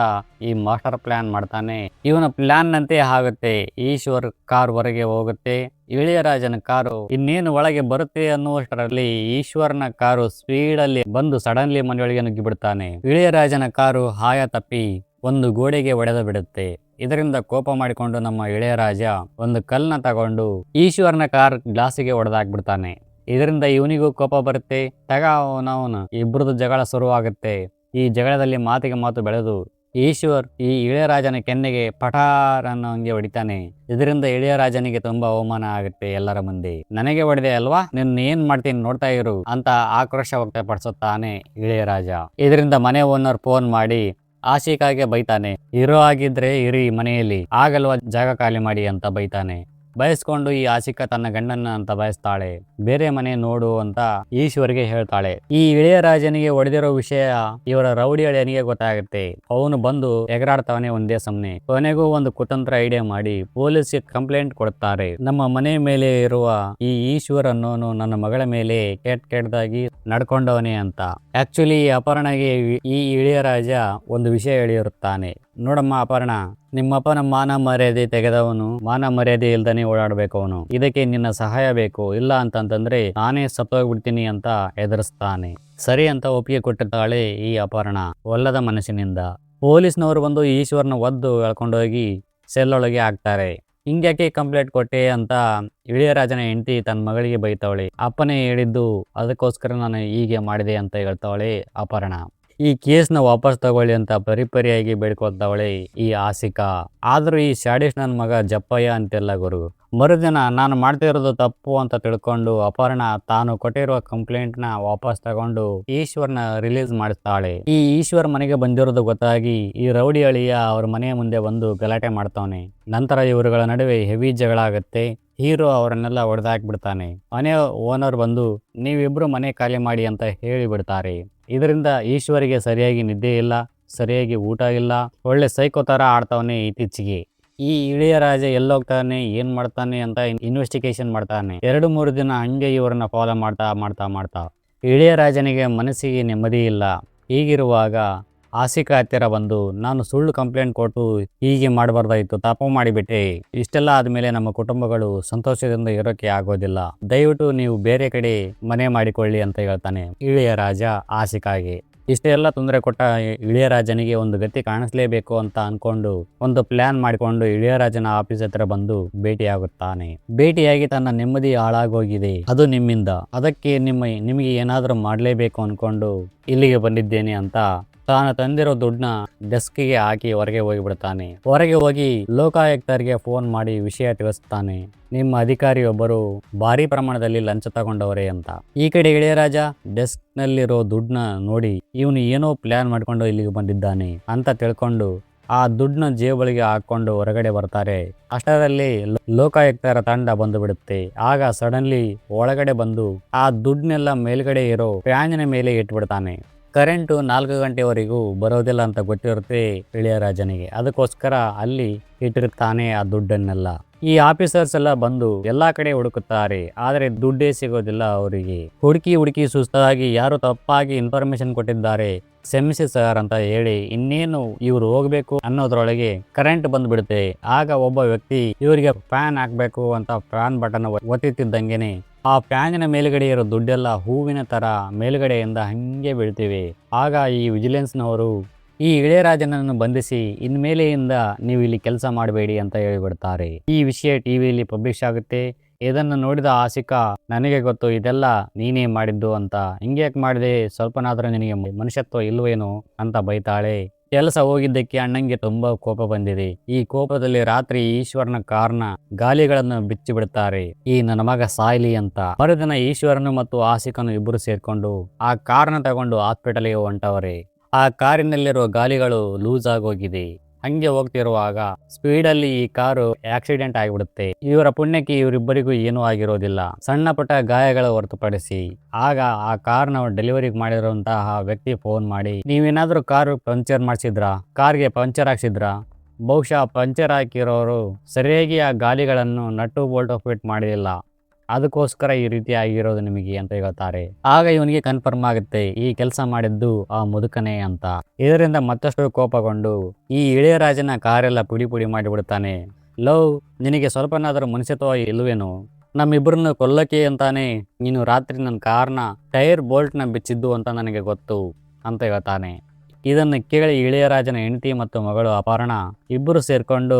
ಈ ಮಾಸ್ಟರ್ ಪ್ಲಾನ್ ಮಾಡ್ತಾನೆ. ಇವನ ಪ್ಲಾನ್ ನಂತೆ ಆಗುತ್ತೆ. ಈಶ್ವರ್ ಕಾರ್ ಹೊರಗೆ ಹೋಗುತ್ತೆ. ಇಳೆಯರಾಜನ ಕಾರು ಇನ್ನೇನು ಒಳಗೆ ಬರುತ್ತೆ ಅನ್ನುವಷ್ಟರಲ್ಲಿ ಈಶ್ವರ್ನ ಕಾರು ಸ್ಪೀಡಲ್ಲಿ ಬಂದು ಸಡನ್ಲಿ ಮನೆಯೊಳಗೆ ನುಗ್ಗಿಬಿಡ್ತಾನೆ. ಇಳೆಯರಾಜನ ಕಾರು ಹಾಯ ತಪ್ಪಿ ಒಂದು ಗೋಡೆಗೆ ಒಡೆದು ಬಿಡುತ್ತೆ. ಇದರಿಂದ ಕೋಪ ಮಾಡಿಕೊಂಡು ನಮ್ಮ ಇಳೆಯರಾಜ ಒಂದು ಕಲ್ಲನ್ನ ತಗೊಂಡು ಈಶ್ವರ್ನ ಕಾರ್ ಗ್ಲಾಸಿಗೆ ಹೊಡೆದಾಕ್ಬಿಡ್ತಾನೆ. ಇದರಿಂದ ಇವನಿಗೂ ಕೋಪ ಬರುತ್ತೆ. ಅವನವನು ಇಬ್ಬರದು ಜಗಳ ಶುರುವಾಗುತ್ತೆ. ಈ ಜಗಳದಲ್ಲಿ ಮಾತಿಗೆ ಮಾತು ಬೆಳೆದು ಈಶ್ವರ್ ಈ ಇಳೆಯರಾಜನ ಕೆನ್ನೆಗೆ ಪಠಾರ್ ಅನ್ನೋ ಹಂಗೆ ಹೊಡಿತಾನೆ. ಇದರಿಂದ ಇಳೆಯರಾಜನಿಗೆ ತುಂಬಾ ಅವಮಾನ ಆಗುತ್ತೆ ಎಲ್ಲರ ಮುಂದೆ. ನನಗೆ ಹೊಡೆದೆ ಅಲ್ವಾ, ನಿನ್ನ ಏನ್ ಮಾಡ್ತೀನಿ ನೋಡ್ತಾ ಇರು ಅಂತ ಆಕ್ರೋಶ ವ್ಯಕ್ತಪಡಿಸುತ್ತಾನೆ ಇಳೆಯರಾಜ. ಇದರಿಂದ ಮನೆ ಓನರ್ ಫೋನ್ ಮಾಡಿ ಆಶಿಕಾಗೆ ಬೈತಾನೆ. ಇರೋ ಆಗಿದ್ರೆ ಇರಿ ಮನೆಯಲ್ಲಿ, ಆಗಲ್ವಾ ಜಾಗ ಖಾಲಿ ಮಾಡಿ ಅಂತ ಬೈತಾನೆ. ಬಯಸ್ಕೊಂಡು ಈ ಆಶಿಕಾ ತನ್ನ ಗಂಡನ್ನ ಅಂತ ಬಯಸ್ತಾಳೆ. ಬೇರೆ ಮನೆ ನೋಡು ಅಂತ ಈಶ್ವರ್ಗೆ ಹೇಳ್ತಾಳೆ. ಈ ಇಳೆಯರಾಜನಿಗೆ ಹೊಡೆದಿರೋ ವಿಷಯ ಇವರ ರೌಡಿ ಅಳಿಯನಿಗೆ ಗೊತ್ತಾಗುತ್ತೆ. ಅವನು ಬಂದು ಎಗರಾಡ್ತಾವನೆ ಒಂದೇ ಸಮನೆ. ಕೊನೆಗೂ ಒಂದು ಕುತಂತ್ರ ಐಡಿಯಾ ಮಾಡಿ ಪೊಲೀಸ್ಗೆ ಕಂಪ್ಲೇಂಟ್ ಕೊಡ್ತಾರೆ. ನಮ್ಮ ಮನೆ ಮೇಲೆ ಇರುವ ಈ ಈಶ್ವರ್ ಅನ್ನೋನು ನನ್ನ ಮಗಳ ಮೇಲೆ ಕೆಟ್ಟದಾಗಿ ನಡ್ಕೊಂಡವನೇ ಅಂತ. ಆಕ್ಚುಲಿ ಅಪರ್ಣಗೆ ಈ ಇಳೆಯರಾಜ ಒಂದು ವಿಷಯ ಹೇಳಿರುತ್ತಾನೆ. ನೋಡಮ್ಮ ಅಪರ್ಣ, ನಿಮ್ಮಪ್ಪನ ಮಾನ ಮರ್ಯಾದೆ ತೆಗೆದವನು, ಮಾನ ಮರ್ಯಾದೆ ಇಲ್ದನೆ ಓಡಾಡ್ಬೇಕು ಅವನು. ಇದಕ್ಕೆ ನಿನ್ನ ಸಹಾಯ ಬೇಕು, ಇಲ್ಲ ಅಂತಂತಂದ್ರೆ ನಾನೇ ಸತ್ತೋಗ್ಬಿಡ್ತೀನಿ ಅಂತ ಎದುರಿಸ್ತಾನೆ. ಸರಿ ಅಂತ ಒಪ್ಪಿಗೆ ಕೊಟ್ಟಿರ್ತಾಳೆ ಈ ಅಪರ್ಣ ಒಲ್ಲದ ಮನಸ್ಸಿನಿಂದ. ಪೊಲೀಸ್ನವರು ಬಂದು ಈಶ್ವರ್ನ ಒದ್ದು ಎಳ್ಕೊಂಡೋಗಿ ಸೆಲ್ಲೊಳಗೆ ಹಾಕ್ತಾರೆ. ಹಿಂಗ್ಯಾಕೆ ಕಂಪ್ಲೇಂಟ್ ಕೊಟ್ಟೆ ಅಂತ ಇಳೆಯರಾಜನ ಹೆಂಡತಿ ತನ್ನ ಮಗಳಿಗೆ ಬೈತಾವಳೆ. ಅಪ್ಪನೇ ಹೇಳಿದ್ದು, ಅದಕ್ಕೋಸ್ಕರ ನಾನು ಹೀಗೆ ಮಾಡಿದೆ ಅಂತ ಹೇಳ್ತಾವಳೆ ಅಪರ್ಣ. ಈ ಕೇಸ್ನ ವಾಪಸ್ ತಗೊಳ್ಳಿ ಅಂತ ಪರಿಪರಿಯಾಗಿ ಬೇಡ್ಕೊಳ್ತಾವಳೆ ಈ ಆಶಿಕಾ. ಆದ್ರೂ ಈ ಶಾಡೀಶ್ ನನ್ನ ಮಗ ಜಪ್ಪಯ್ಯ ಅಂತೆಲ್ಲ ಗುರು. ಮರುದಿನ ನಾನು ಮಾಡ್ತಿರೋದು ತಪ್ಪು ಅಂತ ತಿಳ್ಕೊಂಡು ಅಪರ್ಣ ತಾನು ಕೊಟ್ಟಿರುವ ಕಂಪ್ಲೇಂಟ್ ನ ವಾಪಸ್ ತಗೊಂಡು ಈಶ್ವರ್ನ ರಿಲೀಸ್ ಮಾಡಿಸ್ತಾಳೆ. ಈ ಈಶ್ವರ್ ಮನೆಗೆ ಬಂದಿರೋದು ಗೊತ್ತಾಗಿ ಈ ರೌಡಿ ಅಳಿಯ ಅವ್ರ ಮನೆಯ ಮುಂದೆ ಬಂದು ಗಲಾಟೆ ಮಾಡ್ತಾವನೆ. ನಂತರ ಇವರುಗಳ ನಡುವೆ ಹೆವಿ ಜಗಳ ಆಗುತ್ತೆ. ಹೀರೋ ಅವರನ್ನೆಲ್ಲ ಹೊಡೆದಾಕ್ಬಿಡ್ತಾನೆ. ಮನೆ ಓನರ್ ಬಂದು ನೀವಿಬ್ರು ಮನೆ ಖಾಲಿ ಮಾಡಿ ಅಂತ ಹೇಳಿಬಿಡ್ತಾರೆ. ಇದರಿಂದ ಈಶ್ವರಿಗೆ ಸರಿಯಾಗಿ ನಿದ್ದೆ ಇಲ್ಲ, ಸರಿಯಾಗಿ ಊಟ ಇಲ್ಲ, ಒಳ್ಳೆ ಸೈಕೋ ತರ ಆಡ್ತಾವನೆ ಇತ್ತೀಚೆಗೆ. ಈ ಇಳೆಯರಾಜ ಎಲ್ಲೋಗ್ತಾನೆ, ಏನ್ ಮಾಡ್ತಾನೆ ಅಂತ ಇನ್ವೆಸ್ಟಿಗೇಷನ್ ಮಾಡ್ತಾನೆ. 2-3 ದಿನ ಹಂಗೆ ಇವರನ್ನ ಫಾಲೋ ಮಾಡ್ತಾ ಇಳೆಯರಾಜನಿಗೆ ಮನಸ್ಸಿಗೆ ನೆಮ್ಮದಿ ಇಲ್ಲ. ಹೀಗಿರುವಾಗ ಆಶಿಕಾ ಹತ್ತಿರ ಬಂದು ನಾನು ಸುಳ್ಳು ಕಂಪ್ಲೇಂಟ್ ಕೊಟ್ಟು ಹೀಗೆ ಮಾಡಬಾರ್ದಾಯ್ತು, ತಪ್ಪು ಮಾಡಿಬಿಟ್ಟೆ. ಇಷ್ಟೆಲ್ಲ ಆದ್ಮೇಲೆ ನಮ್ಮ ಕುಟುಂಬಗಳು ಸಂತೋಷದಿಂದ ಇರೋಕೆ ಆಗೋದಿಲ್ಲ. ದಯವಿಟ್ಟು ನೀವು ಬೇರೆ ಕಡೆ ಮನೆ ಮಾಡಿಕೊಳ್ಳಿ ಅಂತ ಹೇಳ್ತಾನೆ ಇಳೆಯರಾಜ ಆಶಿಕಾಗೆ. ಇಷ್ಟೆಲ್ಲ ತೊಂದರೆ ಕೊಟ್ಟ ಇಳಿಯರಾಜನಿಗೆ ಒಂದು ಗತಿ ಕಾಣಿಸ್ಲೇಬೇಕು ಅಂತ ಅನ್ಕೊಂಡು ಒಂದು ಪ್ಲಾನ್ ಮಾಡಿಕೊಂಡು ಇಳಿಯರಾಜನ ಆಫೀಸ್ ಹತ್ರ ಬಂದು ಭೇಟಿಯಾಗುತ್ತಾನೆ. ಭೇಟಿಯಾಗಿ ತನ್ನ ನೆಮ್ಮದಿ ಹಾಳಾಗೋಗಿದೆ, ಅದು ನಿಮ್ಮಿಂದ, ಅದಕ್ಕೆ ನಿಮಗೆ ಏನಾದರೂ ಮಾಡಲೇಬೇಕು ಅನ್ಕೊಂಡು ಇಲ್ಲಿಗೆ ಬಂದಿದ್ದೇನೆ ಅಂತ ತಾನು ತಂದಿರೋ ದುಡ್ಡನ್ನ ಡೆಸ್ಕ್ಗೆ ಹಾಕಿ ಹೊರಗೆ ಹೋಗಿಬಿಡ್ತಾನೆ. ಹೊರಗೆ ಹೋಗಿ ಲೋಕಾಯುಕ್ತರಿಗೆ ಫೋನ್ ಮಾಡಿ ವಿಷಯ ತಿಳಿಸ್ತಾನೆ, ನಿಮ್ಮ ಅಧಿಕಾರಿಯೊಬ್ಬರು ಭಾರಿ ಪ್ರಮಾಣದಲ್ಲಿ ಲಂಚ ತಗೊಂಡವರೇ ಅಂತ. ಈ ಕಡೆ ಇಳೆಯರಾಜ ಡೆಸ್ಕ್ ನಲ್ಲಿರೋ ದುಡ್ಡನ್ನ ನೋಡಿ ಇವನು ಏನೋ ಪ್ಲಾನ್ ಮಾಡ್ಕೊಂಡು ಇಲ್ಲಿಗೆ ಬಂದಿದ್ದಾನೆ ಅಂತ ತಿಳ್ಕೊಂಡು ಆ ದುಡ್ಡನ್ನ ಜೇಬಳಿಗೆ ಹಾಕೊಂಡು ಹೊರಗಡೆ ಬರ್ತಾರೆ. ಅಷ್ಟರಲ್ಲಿ ಲೋಕಾಯುಕ್ತರ ತಂಡ ಬಂದು ಬಿಡುತ್ತೆ. ಆಗ ಸಡನ್ಲಿ ಒಳಗಡೆ ಬಂದು ಆ ದುಡ್ಡನ್ನೆಲ್ಲ ಮೇಲ್ಗಡೆ ಇರೋ ಫ್ಯಾನಿನ ಮೇಲೆ ಇಟ್ಬಿಡ್ತಾನೆ. ಕರೆಂಟು 4 ಗಂಟೆವರೆಗೂ ಬರೋದಿಲ್ಲ ಅಂತ ಗೊತ್ತಿರುತ್ತೆ ಇಳೆಯರಾಜನಿಗೆ, ಅದಕ್ಕೋಸ್ಕರ ಅಲ್ಲಿ ಇಟ್ಟಿರ್ತಾನೆ ಆ ದುಡ್ಡನ್ನೆಲ್ಲ. ಈ ಆಫೀಸರ್ಸ್ ಎಲ್ಲ ಬಂದು ಎಲ್ಲಾ ಕಡೆ ಹುಡುಕುತ್ತಾರೆ, ಆದರೆ ದುಡ್ಡೇ ಸಿಗೋದಿಲ್ಲ ಅವರಿಗೆ. ಹುಡುಕಿ ಸುಸ್ತಾಗಿ ಯಾರು ತಪ್ಪಾಗಿ ಇನ್ಫಾರ್ಮೇಶನ್ ಕೊಟ್ಟಿದ್ದಾರೆ, ಕ್ಷಮಿಸಿ ಸರ್ ಅಂತ ಹೇಳಿ ಇನ್ನೇನು ಇವ್ರು ಹೋಗ್ಬೇಕು ಅನ್ನೋದ್ರೊಳಗೆ ಕರೆಂಟ್ ಬಂದ್ಬಿಡುತ್ತೆ. ಆಗ ಒಬ್ಬ ವ್ಯಕ್ತಿ ಇವರಿಗೆ ಫ್ಯಾನ್ ಹಾಕ್ಬೇಕು ಅಂತ ಫ್ಯಾನ್ ಬಟನ್ ಒತ್ತಿದ್ದಂಗೆನೆ ಆ ಫ್ಯಾನಿನ ಮೇಲ್ಗಡೆ ಇರೋ ದುಡ್ಡೆಲ್ಲ ಹೂವಿನ ತರ ಮೇಲ್ಗಡೆಯಿಂದ ಹಂಗೆ ಬೀಳ್ತಿವೆ. ಆಗ ಈ ವಿಜಿಲೆನ್ಸ್ನವರು ಈ ಇಳೆಯರಾಜನನ್ನು ಬಂಧಿಸಿ ಇನ್ಮೇಲೆಯಿಂದ ನೀವು ಇಲ್ಲಿ ಕೆಲಸ ಮಾಡಬೇಡಿ ಅಂತ ಹೇಳಿಬಿಡ್ತಾರೆ. ಈ ವಿಷಯ ಟಿವಿಯಲ್ಲಿ ಪಬ್ಲಿಷ್ ಆಗುತ್ತೆ. ಇದನ್ನು ನೋಡಿದ ಆಸಿಕಾ, ನನಗೆ ಗೊತ್ತು ಇದೆಲ್ಲ ನೀನೇ ಮಾಡಿದ್ದು ಅಂತ, ಹಿಂಗ್ಯಾಕೆ ಮಾಡಿದೆ, ಸ್ವಲ್ಪನಾದ್ರೂ ನಿನಗೆ ಮನುಷ್ಯತ್ವ ಇಲ್ವೇನೋ ಅಂತ ಬೈತಾಳೆ. ಕೆಲಸ ಹೋಗಿದ್ದಕ್ಕೆ ಅಣ್ಣಂಗೆ ತುಂಬಾ ಕೋಪ ಬಂದಿದೆ. ಈ ಕೋಪದಲ್ಲಿ ರಾತ್ರಿ ಈಶ್ವರನ ಕಾರ್ನ ಗಾಲಿಗಳನ್ನು ಬಿಚ್ಚಿ ಬಿಡ್ತಾರೆ, ಈ ನನ್ನ ಮಗ ಸಾಯ್ಲಿ ಅಂತ. ಮರುದಿನ ಈಶ್ವರನು ಮತ್ತು ಆಸಿಕನು ಇಬ್ಬರು ಸೇರ್ಕೊಂಡು ಆ ಕಾರ್ನ ತಗೊಂಡು ಹಾಸ್ಪಿಟಲ್ಗೆ ಹೊಂಟವರೆ. ಆ ಕಾರಿನಲ್ಲಿರುವ ಗಾಲಿಗಳು ಲೂಸ್ ಆಗೋಗಿದೆ. ಹಂಗೆ ಹೋಗ್ತಿರುವಾಗ ಸ್ಪೀಡಲ್ಲಿ ಈ ಕಾರು ಆಕ್ಸಿಡೆಂಟ್ ಆಗಿಬಿಡುತ್ತೆ. ಇವರ ಪುಣ್ಯಕ್ಕೆ ಇವರಿಬ್ಬರಿಗೂ ಏನೂ ಆಗಿರೋದಿಲ್ಲ, ಸಣ್ಣ ಪುಟ್ಟ ಗಾಯಗಳ ಹೊರತುಪಡಿಸಿ. ಆಗ ಆ ಕಾರ್ನ ಡೆಲಿವರಿ ಮಾಡಿರುವಂತಹ ವ್ಯಕ್ತಿ ಫೋನ್ ಮಾಡಿ, ನೀವೇನಾದ್ರೂ ಕಾರು ಪಂಚರ್ ಮಾಡಿಸಿದ್ರಾ, ಕಾರ್ಗೆ ಪಂಚರ್ ಹಾಕ್ಸಿದ್ರಾ? ಬಹುಶಃ ಪಂಚರ್ ಹಾಕಿರೋರು ಸರಿಯಾಗಿ ಆ ಗಾಲಿಗಳನ್ನು ನಟ್ಟು ಬೋಲ್ಟ್ ಫಿಟ್ ಮಾಡಿಲ್ಲ, ಅದಕ್ಕೋಸ್ಕರ ಈ ರೀತಿ ಆಗಿರೋದು ನಿಮಗೆ ಅಂತ ಹೇಳ್ತಾರೆ. ಆಗ ಇವನಿಗೆ ಕನ್ಫರ್ಮ್ ಆಗುತ್ತೆ ಈ ಕೆಲಸ ಮಾಡಿದ್ದು ಆ ಮುದುಕನೇ ಅಂತ. ಇದರಿಂದ ಮತ್ತಷ್ಟು ಕೋಪಗೊಂಡು ಈ ಇಳೆಯರಾಜನ ಕಾರೆಲ್ಲ ಪುಡಿ ಮಾಡಿಬಿಡ್ತಾನೆ. ಲವ್, ನಿನಗೆ ಸ್ವಲ್ಪನಾದರೂ ಮನುಷ್ಯತ್ವ ಇಲ್ವೇನು? ನಮ್ಮಿಬ್ಬರನ್ನು ಕೊಲ್ಲಕ್ಕೆ ಅಂತಾನೆ ನೀನು ರಾತ್ರಿ ನನ್ನ ಕಾರ್ನ ಟೈರ್ ಬೋಲ್ಟ್ನ ಬಿಚ್ಚಿದ್ದು ಅಂತ ನನಗೆ ಗೊತ್ತು ಅಂತ ಹೇಳ್ತಾನೆ. ಇದನ್ನು ಕೇಳಿ ಇಳೆಯರಾಜನ ಹೆಂಡತಿ ಮತ್ತು ಮಗಳು ಅಪರ್ಣ ಇಬ್ಬರು ಸೇರ್ಕೊಂಡು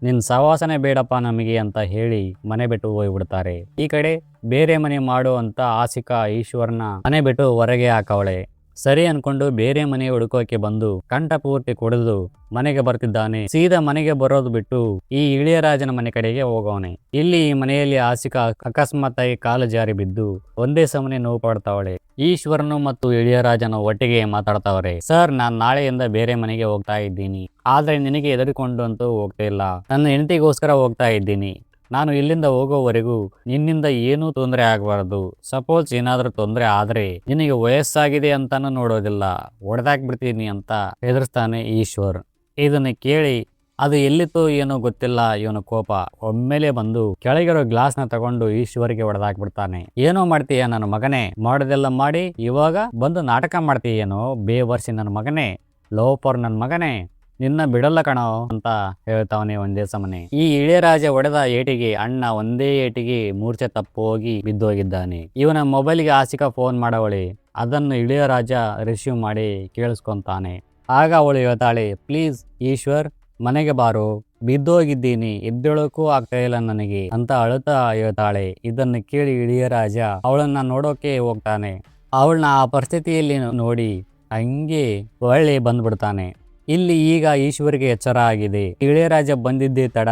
ನಿನ್ನ ಸಹವಾಸನೆ ಬೇಡಪ್ಪ ನಮಗೆ ಅಂತ ಹೇಳಿ ಮನೆ ಬಿಟ್ಟು ಹೋಗ್ಬಿಡ್ತಾರೆ. ಈ ಕಡೆ ಬೇರೆ ಮನೆ ಮಾಡು ಅಂತ ಆಸಿಕಾ ಈಶ್ವರನ ಮನೆ ಬಿಟ್ಟು ಹೊರಗೆ ಹಾಕವಳೆ. ಸರಿ ಅನ್ಕೊಂಡು ಬೇರೆ ಮನೆ ಹುಡುಕೋಕೆ ಬಂದು ಕಂಠ ಪೂರ್ತಿ ಕುಡಿದು ಮನೆಗೆ ಬರ್ತಿದ್ದಾನೆ. ಸೀದಾ ಮನೆಗೆ ಬರೋದು ಬಿಟ್ಟು ಈ ಇಳಿಯರಾಜನ ಮನೆ ಕಡೆಗೆ ಹೋಗೋನೆ. ಇಲ್ಲಿ ಈ ಮನೆಯಲ್ಲಿ ಆಸಿಕಾ ಅಕಸ್ಮಾತ್ತಾಗಿ ಕಾಲು ಜಾರಿ ಬಿದ್ದು ಒಂದೇ ಸಮನೆ ನೋವು ಪಡ್ತಾವಳೆ. ಈಶ್ವರನು ಮತ್ತು ಇಳಿಯರಾಜನು ಒಟ್ಟಿಗೆ ಮಾತಾಡ್ತಾವ್ರೆ. ಸರ್, ನಾನ್ ನಾಳೆಯಿಂದ ಬೇರೆ ಮನೆಗೆ ಹೋಗ್ತಾ ಇದ್ದೀನಿ, ಆದ್ರೆ ನಿನಗೆ ಎದುರಿಕೊಂಡು ಅಂತೂ ಹೋಗ್ತಾ ಇಲ್ಲ. ನನ್ನ ಹೆಂಡತಿಗೋಸ್ಕರ ಹೋಗ್ತಾ ಇದ್ದೀನಿ. ನಾನು ಇಲ್ಲಿಂದ ಹೋಗೋವರೆಗೂ ನಿನ್ನಿಂದ ಏನೂ ತೊಂದರೆ ಆಗಬಾರದು. ಸಪೋಸ್ ಏನಾದ್ರೂ ತೊಂದರೆ ಆದ್ರೆ ನಿನಗೆ ವಯಸ್ಸಾಗಿದೆ ಅಂತಾನು ನೋಡೋದಿಲ್ಲ, ಹೊಡೆದಾಕ್ಬಿಡ್ತೀನಿ ಅಂತ ಹೆದರ್ಸ್ತಾನೆ ಈಶ್ವರ್. ಇದನ್ನ ಕೇಳಿ ಅದು ಎಲ್ಲಿತ್ತೋ ಏನೋ ಗೊತ್ತಿಲ್ಲ, ಇವನ ಕೋಪ ಒಮ್ಮೆಲೆ ಬಂದು ಕೆಳಗಿರೋ ಗ್ಲಾಸ್ನ ತಗೊಂಡು ಈಶ್ವರಿಗೆ ಹೊಡೆದಾಕ್ಬಿಡ್ತಾನೆ. ಏನೋ ಮಾಡ್ತೀಯ ನನ್ನ ಮಗನೇ, ಮಾಡೋದೆಲ್ಲ ಮಾಡಿ ಇವಾಗ ಬಂದು ನಾಟಕ ಮಾಡ್ತೀಯೇನೋ, ಬೇವರ್ಸಿ ನನ್ನ ಮಗನೇ, ಲೋಪರ್ ನನ್ನ ಮಗನೇ, ನಿನ್ನ ಬಿಡಲ್ಲ ಕಣೋ ಅಂತ ಹೇಳ್ತಾವನೆ ಒಂದೇ ಸಮನೆ. ಈ ಇಳೆಯರಾಜ ಹೊಡೆದ ಏಟಿಗೆ ಅಣ್ಣ ಒಂದೇ ಏಟಿಗೆ ಮೂರ್ಛೆ ತಪ್ಪೋಗಿ ಬಿದ್ದೋಗಿದ್ದಾನೆ. ಇವನ ಮೊಬೈಲ್ಗೆ ಆಸಿಕಾ ಫೋನ್ ಮಾಡವಳೆ. ಅದನ್ನು ಇಳೆಯರಾಜ ರಿಸೀವ್ ಮಾಡಿ ಕೇಳಿಸ್ಕೊಂತಾನೆ. ಆಗ ಅವಳು ಹೇಳ್ತಾಳೆ, ಪ್ಲೀಸ್ ಈಶ್ವರ್ ಮನೆಗೆ ಬಾರೋ, ಬಿದ್ದೋಗಿದ್ದೀನಿ, ಎದ್ದೇಳೋಕ್ಕೂ ಆಗ್ತಾ ಇಲ್ಲ ನನಗೆ ಅಂತ ಅಳುತ್ತಾ ಹೇಳ್ತಾಳೆ. ಇದನ್ನು ಕೇಳಿ ಇಳಿಯರಾಜ ಅವಳನ್ನ ನೋಡೋಕೆ ಹೋಗ್ತಾನೆ. ಅವಳನ್ನ ಆ ಪರಿಸ್ಥಿತಿಯಲ್ಲಿ ನೋಡಿ ಹಂಗೆ ಒಳ್ಳೆ ಬಂದ್ಬಿಡ್ತಾನೆ. ಇಲ್ಲಿ ಈಗ ಈಶ್ವರಿಗೆ ಎಚ್ಚರ ಆಗಿದೆ. ಇಳೆಯರಾಜ ಬಂದಿದ್ದೇ ತಡ,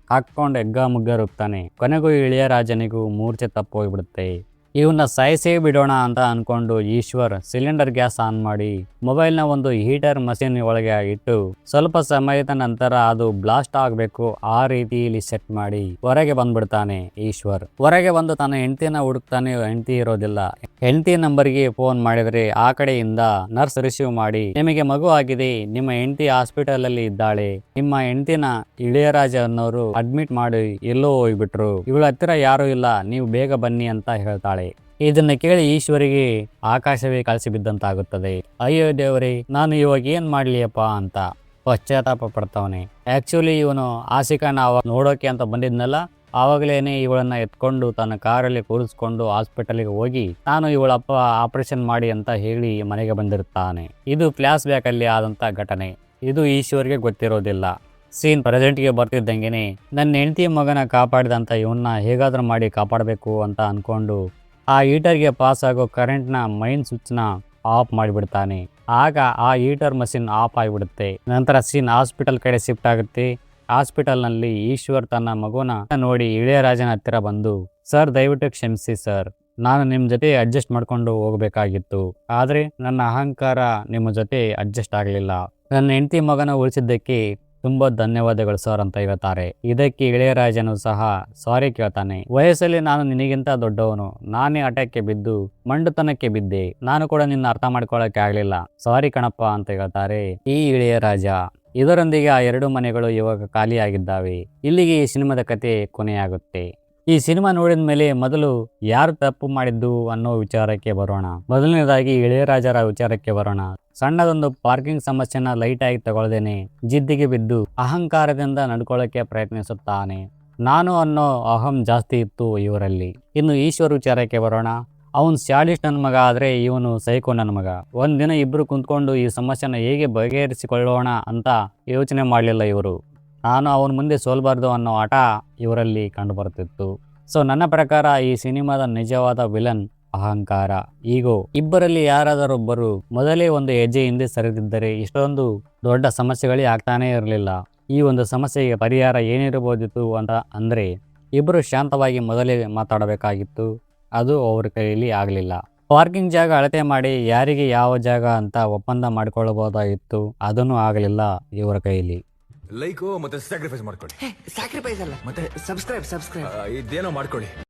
ಹಾಕೊಂಡು ಎಗ್ಗ ಮುಗ್ಗ ರುಕ್ತಾನೆ. ಕೊನೆಗೂ ಇಳೆಯರಾಜನಿಗೂ ಮೂರ್ಛೆ ತಪ್ಪೋಗ್ಬಿಡುತ್ತೆ. ಇವನ್ನ ಸಾಯಿಸೇ ಬಿಡೋಣ ಅಂತ ಅನ್ಕೊಂಡು ಈಶ್ವರ್ ಸಿಲಿಂಡರ್ ಗ್ಯಾಸ್ ಆನ್ ಮಾಡಿ ಮೊಬೈಲ್ನ ಒಂದು ಹೀಟರ್ ಮಷೀನ್ ಒಳಗೆ ಇಟ್ಟು ಸ್ವಲ್ಪ ಸಮಯದ ನಂತರ ಅದು ಬ್ಲಾಸ್ಟ್ ಆಗಬೇಕು ಆ ರೀತಿಯಲ್ಲಿ ಸೆಟ್ ಮಾಡಿ ಹೊರಗೆ ಬಂದ್ಬಿಡ್ತಾನೆ ಈಶ್ವರ್. ಹೊರಗೆ ಬಂದು ತನ್ನ ಹೆಂಡತಿನ ಹುಡುಕ್ತಾನೆ. ಹೆಂಡತಿ ಇರೋದಿಲ್ಲ. ಹೆಂಡತಿ ನಂಬರ್ಗೆ ಫೋನ್ ಮಾಡಿದ್ರೆ ಆ ಕಡೆಯಿಂದ ನರ್ಸ್ ರಿಸೀವ್ ಮಾಡಿ, ನಿಮಗೆ ಮಗು ಆಗಿದೆ, ನಿಮ್ಮ ಹೆಂಡತಿ ಹಾಸ್ಪಿಟಲ್ ಅಲ್ಲಿ ಇದ್ದಾಳೆ, ನಿಮ್ಮ ಹೆಂಡತಿನ ಇಳೆಯರಾಜ ಅನ್ನೋರು ಅಡ್ಮಿಟ್ ಮಾಡಿ ಎಲ್ಲೋ ಹೋಗ್ಬಿಟ್ರು, ಇವಳ ಹತ್ತಿರ ಯಾರು ಇಲ್ಲ, ನೀವು ಬೇಗ ಬನ್ನಿ ಅಂತ ಹೇಳ್ತಾಳೆ. ಇದನ್ನ ಕೇಳಿ ಈಶ್ವರಿಗೆ ಆಕಾಶವೇ ಕಳಿಸಿ ಬಿದ್ದಂತಾಗುತ್ತದೆ. ಅಯ್ಯೋ ದೇವರೇ, ನಾನು ಇವಾಗ ಏನ್ ಮಾಡ್ಲಿಯಪ್ಪ ಅಂತ ಪಶ್ಚಾತ್ತಾಪ ಪಡ್ತಾವನೆ. ಆಕ್ಚುಲಿ ಇವನು ಆಸಿಕಾನ ಅವಾಗ ನೋಡೋಕೆ ಅಂತ ಬಂದಿದ್ನಲ್ಲ, ಆವಾಗಲೇನೆ ಇವಳನ್ನ ಎತ್ಕೊಂಡು ತನ್ನ ಕಾರಲ್ಲಿ ಕೂರಿಸ್ಕೊಂಡು ಹಾಸ್ಪಿಟಲ್ಗೆ ಹೋಗಿ ನಾನು ಇವಳಪ್ಪ ಆಪರೇಷನ್ ಮಾಡಿ ಅಂತ ಹೇಳಿ ಮನೆಗೆ ಬಂದಿರ್ತಾನೆ. ಇದು ಫ್ಲಾಶ್ ಬ್ಯಾಕ್ ಅಲ್ಲಿ ಆದಂತ ಘಟನೆ. ಇದು ಈಶ್ವರ್ಗೆ ಗೊತ್ತಿರೋದಿಲ್ಲ. ಸೀನ್ ಪ್ರೆಸೆಂಟ್ಗೆ ಬರ್ತಿದ್ದಂಗೆನೆ ನನ್ನ ಹೆಂಡತಿ ಮಗನ ಕಾಪಾಡಿದಂತ ಇವನ್ನ ಹೇಗಾದ್ರೂ ಮಾಡಿ ಕಾಪಾಡಬೇಕು ಅಂತ ಅನ್ಕೊಂಡು ಆ ಹೀಟರ್ಗೆ ಪಾಸ್ ಆಗೋ ಕರೆಂಟ್ನ ಮೈನ್ ಸ್ವಿಚ್ನ ಆಫ್ ಮಾಡಿಬಿಡ್ತಾನೆ. ಆಗ ಆ ಹೀಟರ್ ಮಷಿನ್ ಆಫ್ ಆಗಿಬಿಡುತ್ತೆ. ನಂತರ ಸೀನ್ ಹಾಸ್ಪಿಟಲ್ ಕಡೆ ಶಿಫ್ಟ್ ಆಗುತ್ತೆ. ಹಾಸ್ಪಿಟಲ್ನಲ್ಲಿ ಈಶ್ವರ್ ತನ್ನ ಮಗುನ ನೋಡಿ ಇಳೆಯರಾಜನ ಹತ್ತಿರ ಬಂದು, ಸರ್ ದಯವಿಟ್ಟು ಕ್ಷಮಿಸಿ ಸರ್, ನಾನು ನಿಮ್ಮ ಜೊತೆ ಅಡ್ಜಸ್ಟ್ ಮಾಡ್ಕೊಂಡು ಹೋಗಬೇಕಾಗಿತ್ತು. ಆದರೆ ನನ್ನ ಅಹಂಕಾರ ನಿಮ್ಮ ಜೊತೆ ಅಡ್ಜಸ್ಟ್ ಆಗಲಿಲ್ಲ. ನನ್ನ ಹೆಂಡತಿ ಮಗನ ಉಳಿಸಿದ್ದಕ್ಕೆ ತುಂಬಾ ಧನ್ಯವಾದಗಳು ಸರ್ ಅಂತ ಹೇಳ್ತಾರೆ. ಇದಕ್ಕೆ ಇಳೆಯರಾಜನು ಸಹ ಸಾರಿ ಕೇಳ್ತಾನೆ. ವಯಸ್ಸಲ್ಲಿ ನಾನು ನಿನಗಿಂತ ದೊಡ್ಡವನು, ನಾನೇ ಹಠಕ್ಕೆ ಬಿದ್ದು ಮಂಡುತನಕ್ಕೆ ಬಿದ್ದೆ, ನಾನು ಕೂಡ ನಿನ್ನ ಅರ್ಥ ಮಾಡ್ಕೊಳ್ಳೋಕೆ ಆಗ್ಲಿಲ್ಲ, ಸಾರಿ ಕಣಪ್ಪ ಅಂತ ಹೇಳ್ತಾರೆ ಈ ಇಳೆಯರಾಜ. ಇದರೊಂದಿಗೆ ಆ ಎರಡು ಮನೆಗಳು ಇವಾಗ ಖಾಲಿಯಾಗಿದ್ದಾವೆ. ಇಲ್ಲಿಗೆ ಈ ಸಿನಿಮಾದ ಕತೆ ಕೊನೆಯಾಗುತ್ತೆ. ಈ ಸಿನಿಮಾ ನೋಡಿದ ಮೇಲೆ ಮೊದಲು ಯಾರು ತಪ್ಪು ಮಾಡಿದ್ದು ಅನ್ನೋ ವಿಚಾರಕ್ಕೆ ಬರೋಣ. ಮೊದಲನೇದಾಗಿ ಇಳೆಯರಾಜರ ವಿಚಾರಕ್ಕೆ ಬರೋಣ. ಸಣ್ಣದೊಂದು ಪಾರ್ಕಿಂಗ್ ಸಮಸ್ಯೆನ ಲೈಟ್ ಆಗಿ ತಗೊಳ್ದೇನೆ ಜಿದ್ದಿಗೆ ಬಿದ್ದು ಅಹಂಕಾರದಿಂದ ನಡ್ಕೊಳ್ಳೋಕೆ ಪ್ರಯತ್ನಿಸುತ್ತಾನೆ. ನಾನು ಅನ್ನೋ ಅಹಂ ಜಾಸ್ತಿ ಇತ್ತು ಇವರಲ್ಲಿ. ಇನ್ನು ಈಶ್ವರ್ ವಿಚಾರಕ್ಕೆ ಬರೋಣ. ಅವನು ಸ್ಯಾಡಿಸ್ಟ್ ನನ್ನ ಮಗ ಆದರೆ ಇವನು ಸೈಕೋ ನನ್ನ ಮಗ. ಒಂದಿನ ಇಬ್ರು ಕುಂತ್ಕೊಂಡು ಈ ಸಮಸ್ಯೆನ ಹೇಗೆ ಬಗೆಹರಿಸಿಕೊಳ್ಳೋಣ ಅಂತ ಯೋಚನೆ ಮಾಡಲಿಲ್ಲ ಇವರು. ನಾನು ಅವನ ಮುಂದೆ ಸೋಲ್ಬಾರ್ದು ಅನ್ನೋ ಆಟ ಇವರಲ್ಲಿ ಕಂಡುಬರುತ್ತಿತ್ತು. ಸೊ ನನ್ನ ಪ್ರಕಾರ ಈ ಸಿನಿಮಾದ ನಿಜವಾದ ವಿಲನ್ ಅಹಂಕಾರ, ಈಗೋ. ಇಬ್ಬರಲ್ಲಿ ಯಾರಾದರೊಬ್ಬರು ಮೊದಲೇ ಒಂದು ಹೆಜ್ಜೆ ಹಿಂದೆ ಸರಿದಿದ್ದರೆ ಇಷ್ಟೊಂದು ದೊಡ್ಡ ಸಮಸ್ಯೆಗಳೇ ಆಗ್ತಾನೇ ಇರಲಿಲ್ಲ. ಈ ಒಂದು ಸಮಸ್ಯೆಗೆ ಪರಿಹಾರ ಏನಿರಬಹುದಿತ್ತು ಅಂತ ಅಂದರೆ ಇಬ್ಬರು ಶಾಂತವಾಗಿ ಮೊದಲೇ ಮಾತಾಡಬೇಕಾಗಿತ್ತು. ಅದು ಅವ್ರ ಕೈಯಲ್ಲಿ ಆಗಲಿಲ್ಲ. ಪಾರ್ಕಿಂಗ್ ಜಾಗ ಅಳತೆ ಮಾಡಿ ಯಾರಿಗೆ ಯಾವ ಜಾಗ ಅಂತ ಒಪ್ಪಂದ ಮಾಡಿಕೊಳ್ಳಬಹುದಾಗಿತ್ತು. ಅದನ್ನು ಆಗಲಿಲ್ಲ ಇವರ ಕೈಯಲ್ಲಿ. ಲೈಕು ಮತ್ತೆ ಸ್ಯಾಕ್ರಿಫೈಸ್ ಮಾಡ್ಕೊಳ್ಳಿ. ಸ್ಯಾಕ್ರಿಫೈಸ್ ಅಲ್ಲ, ಮತ್ತೆ ಸಬ್ಸ್ಕ್ರೈಬ್ ಇದೇನೋ ಮಾಡ್ಕೊಳ್ಳಿ.